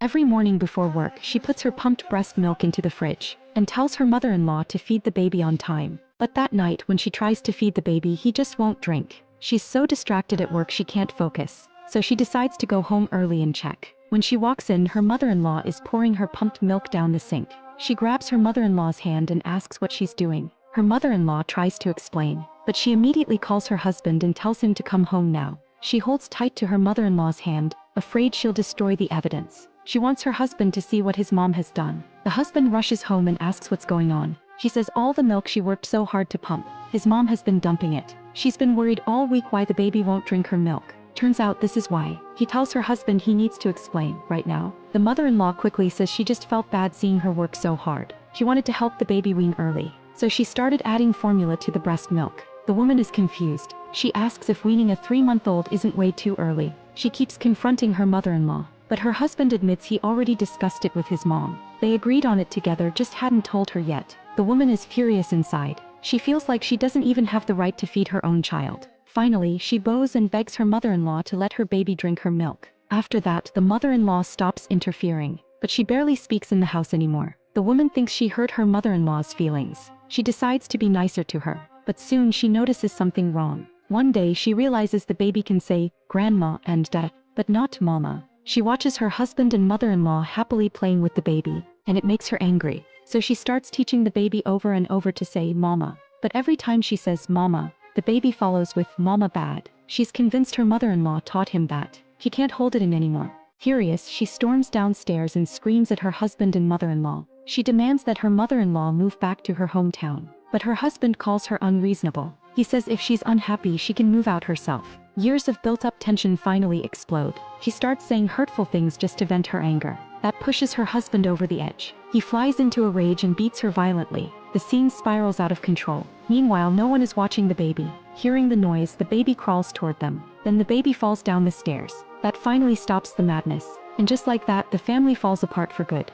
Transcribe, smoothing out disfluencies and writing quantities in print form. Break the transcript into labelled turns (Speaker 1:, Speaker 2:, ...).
Speaker 1: Every morning before work, she puts her pumped breast milk into the fridge and tells her mother-in-law to feed the baby on time. But that night when she tries to feed the baby, he just won't drink. She's so distracted at work she can't focus, so she decides to go home early and check. When she walks in, her mother-in-law is pouring her pumped milk down the sink. She grabs her mother-in-law's hand and asks what she's doing. Her mother-in-law tries to explain, but she immediately calls her husband and tells him to come home now. She holds tight to her mother-in-law's hand, afraid she'll destroy the evidence. She wants her husband to see what his mom has done. The husband rushes home and asks what's going on. She says all the milk she worked so hard to pump, his mom has been dumping it. She's been worried all week why the baby won't drink her milk. Turns out this is why. He tells her husband he needs to explain right now. The mother-in-law quickly says she just felt bad seeing her work so hard. She wanted to help the baby wean early, so she started adding formula to the breast milk. The woman is confused. She asks if weaning a 3-month-old isn't way too early. She keeps confronting her mother-in-law, but her husband admits he already discussed it with his mom. They agreed on it together, just hadn't told her yet. The woman is furious inside. She feels like she doesn't even have the right to feed her own child. Finally, she bows and begs her mother-in-law to let her baby drink her milk. After that, the mother-in-law stops interfering, but she barely speaks in the house anymore. The woman thinks she hurt her mother-in-law's feelings. She decides to be nicer to her, but soon she notices something wrong. One day, she realizes the baby can say grandma and dad, but not mama. She watches her husband and mother-in-law happily playing with the baby, and it makes her angry. So she starts teaching the baby over and over to say mama. But every time she says mama, the baby follows with mama bad. She's convinced her mother-in-law taught him that. He can't hold it in anymore. Furious, she storms downstairs and screams at her husband and mother-in-law. She demands that her mother-in-law move back to her hometown. But her husband calls her unreasonable. He says if she's unhappy, she can move out herself. Years of built-up tension finally explode. She starts saying hurtful things just to vent her anger. That pushes her husband over the edge. He flies into a rage and beats her violently. The scene spirals out of control. Meanwhile, no one is watching the baby. Hearing the noise, the baby crawls toward them. Then the baby falls down the stairs. That finally stops the madness. And just like that, the family falls apart for good.